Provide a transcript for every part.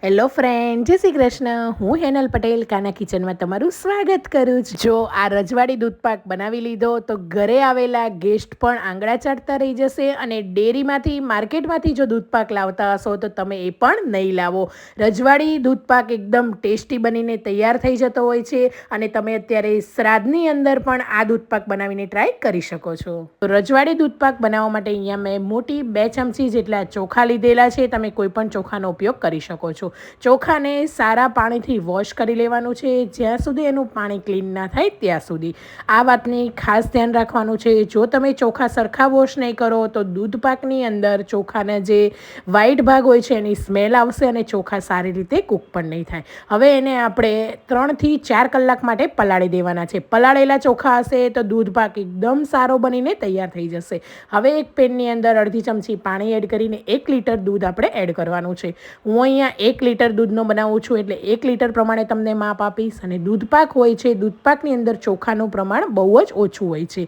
Hello friend, જય શ્રી કૃષ્ણ. હું હેનલ પટેલ કાના કિચનમાં તમારું સ્વાગત કરું છું. જો આ રજવાડી દૂધપાક બનાવી લીધો તો ઘરે આવેલા ગેસ્ટ પણ આંગળા ચાટતા રહી જશે. અને ડેરીમાંથી માર્કેટમાંથી જો દૂધપાક લાવતા હશો તો તમે એ પણ નહીં લાવો. રજવાડી દૂધપાક એકદમ ટેસ્ટી બનીને તૈયાર થઈ જતો હોય છે અને તમે અત્યારે શ્રાદ્ધની અંદર પણ આ દૂધપાક બનાવીને ટ્રાય કરી શકો છો. તો રજવાડી દૂધપાક બનાવવા માટે અહીંયા મેં મોટી 2 ચમચી જેટલા ચોખા લીધેલા છે. તમે કોઈ પણ ચોખાનો ઉપયોગ કરી શકો છો. ચોખાને સારા પાણીથી વોશ કરી લેવાનું છે, જ્યાં સુધી એનું પાણી ક્લીન ના થાય ત્યાં સુધી. આ વાતની ખાસ ધ્યાન રાખવાનું છે. જો તમે ચોખા સરખા વોશ નહીં કરો તો દૂધપાકની અંદર ચોખાના જે વ્હાઈટ ભાગ હોય છે એની સ્મેલ આવશે અને ચોખા સારી રીતે કૂક પણ નહીં થાય. હવે એને આપણે 3 થી 4 કલાક માટે પલાળી દેવાના છે. પલાળેલા ચોખા હશે તો દૂધપાક એકદમ સારો બનીને તૈયાર થઈ જશે. હવે એક પેનની અંદર અડધી ચમચી પાણી એડ કરીને 1 લીટર દૂધ આપણે એડ કરવાનું છે. હું અહીંયા 1 લીટર દૂધનો બનાવું છું એટલે 1 લીટર પ્રમાણે તમને માપ આપીશ. અને દૂધપાક હોય છે, દૂધપાકની અંદર ચોખાનું પ્રમાણ બહુ જ ઓછું હોય છે.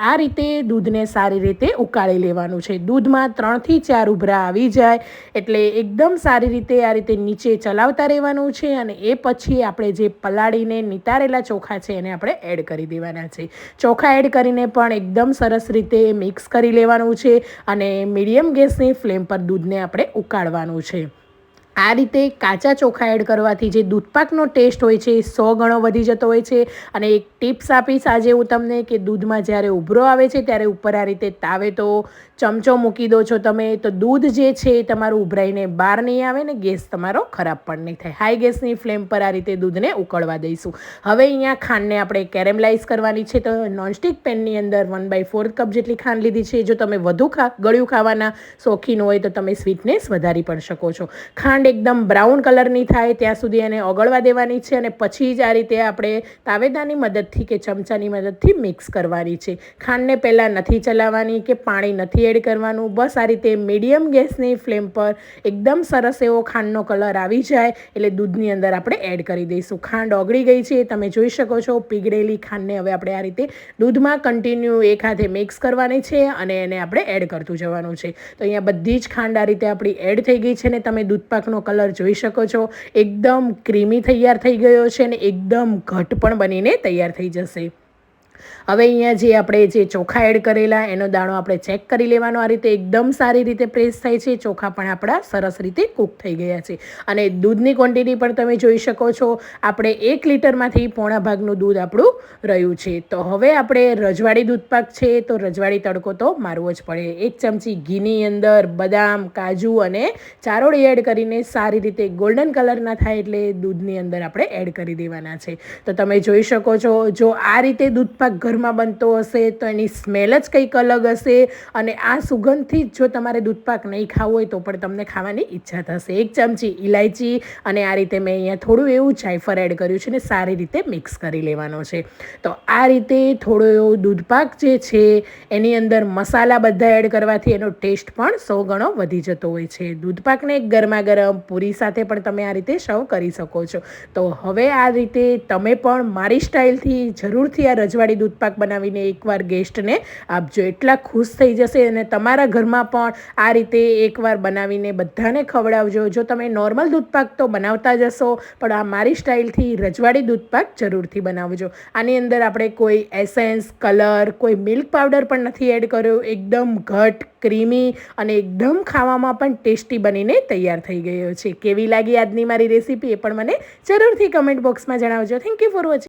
આ રીતે દૂધને સારી રીતે ઉકાળી લેવાનું છે. દૂધમાં 3 થી 4 ઉભરા આવી જાય એટલે એકદમ સારી રીતે આ રીતે નીચે ચલાવતા રહેવાનું છે. અને એ પછી આપણે જે પલાળીને નિતારેલા ચોખા છે એને આપણે એડ કરી દેવાના છે. ચોખા એડ કરીને પણ એકદમ સરસ રીતે મિક્સ કરી લેવાનું છે અને મીડિયમ ગેસની ફ્લેમ પર દૂધને આપણે ઉકાળવાનું છે. આ રીતે કાચા ચોખા એડ કરવાથી જે દૂધપાકનો ટેસ્ટ હોય છે એ 100 ગણો વધી જતો હોય છે. અને એક ટિપ્સ આપીશ આજે હું તમને કે દૂધમાં જ્યારે ઉભરો આવે છે ત્યારે ઉપર આ રીતે તાવે તો ચમચો મૂકી દો છો તમે તો દૂધ જે છે એ તમારું ઉભરાઈને બહાર નહીં આવે ને ગેસ તમારો ખરાબ પણ નહીં થાય. હાઈ ગેસની ફ્લેમ પર આ રીતે દૂધને ઉકળવા દઈશું. હવે અહીંયા ખાંડને આપણે કેરેમલાઇઝ કરવાની છે. તો નોનસ્ટિક પેનની અંદર 1/4 કપ જેટલી ખાંડ લીધી છે. જો તમે વધુ ગળ્યું ખાવાના શોખીન હોય તો તમે સ્વીટનેસ વધારી પણ શકો છો. ખાંડ એકદમ બ્રાઉન કલરની થાય ત્યાં સુધી એને ઓગળવા દેવાની છે અને પછી જ આ રીતે આપણે તાવેદાની મદદથી કે ચમચાની મદદથી મિક્સ કરવાની છે. ખાંડને પહેલાં નથી ચલાવવાની કે પાણી નથી એડ કરવાનું. બસ આ રીતે મીડિયમ ગેસની ફ્લેમ પર એકદમ સરસ એવો ખાંડનો કલર આવી જાય એટલે દૂધની અંદર આપણે એડ કરી દઈશું. ખાંડ ઓગળી ગઈ છે તમે જોઈ શકો છો. પીગળેલી ખાંડને હવે આપણે આ રીતે દૂધમાં કન્ટિન્યુ એક હાથે મિક્સ કરવાની છે અને એને આપણે એડ કરતું જવાનું છે. તો અહીંયા બધી જ ખાંડ આ રીતે આપણી એડ થઈ ગઈ છે ને તમે દૂધપાકનો કલર જોઈ શકો છો. એકદમ ક્રીમી તૈયાર થઈ ગયો છે અને એકદમ ઘટ પણ બનીને તૈયાર થઈ જશે. હવે અહીંયા જે આપણે જે ચોખા એડ કરેલા એનો દાણો આપણે ચેક કરી લેવાનો. આ રીતે એકદમ સારી રીતે પ્રેસ થાય છે. ચોખા પણ આપણા સરસ રીતે કૂક થઈ ગયા છે. અને દૂધની ક્વોન્ટિટી પણ તમે જોઈ શકો છો. આપણે 1 લીટરમાંથી પોણા ભાગનું દૂધ આપણું રહ્યું છે. તો હવે આપણે રજવાડી દૂધપાક છે તો રજવાડી તડકો તો મારવો જ પડે. 1 ચમચી ઘીની અંદર બદામ, કાજુ અને ચારોળી એડ કરીને સારી રીતે ગોલ્ડન કલરના થાય એટલે દૂધની અંદર આપણે એડ કરી દેવાના છે. તો તમે જોઈ શકો છો જો આ રીતે દૂધપાક ઘરમાં બનતો હશે તો એની સ્મેલ જ કંઈક અલગ હશે. અને આ સુગંધથી જ જો તમારે દૂધપાક નહીં ખાવું હોય તો પણ તમને ખાવાની ઈચ્છા થશે. 1 ચમચી ઇલાયચી અને આ રીતે મેં અહીંયા થોડું એવું જાયફળ એડ કર્યું છે ને સારી રીતે મિક્સ કરી લેવાનો છે. તો આ રીતે થોડો એવો દૂધપાક જે છે એની અંદર મસાલા બધા એડ કરવાથી એનો ટેસ્ટ પણ 100 ગણો વધી જતો હોય છે. દૂધપાકને ગરમા ગરમ પૂરી સાથે પણ તમે આ રીતે સર્વ કરી શકો છો. તો હવે આ રીતે તમે પણ મારી સ્ટાઇલથી જરૂરથી આ રજવાડી દૂધપાક બનાવીને એકવાર ગેસ્ટને આપજો. એટલા ખુશ થઈ જશે અને તમારા ઘરમાં પણ આ રીતે એકવાર બનાવીને બધાને ખવડાવજો. જો તમે નોર્મલ દૂધપાક તો બનાવતા જ હશો પણ આ મારી સ્ટાઇલથી રજવાડી દૂધપાક જરૂરથી બનાવજો. આની અંદર આપણે કોઈ એસેન્સ, કલર, કોઈ મિલ્ક પાવડર પણ નથી એડ કર્યો. એકદમ ઘટ, ક્રીમી અને એકદમ ખાવામાં પણ ટેસ્ટી બનીને તૈયાર થઈ ગયો છે. કેવી લાગી આજની મારી રેસીપી એ પણ મને જરૂરથી કમેન્ટ બોક્સમાં જણાવજો. Thank you for watching.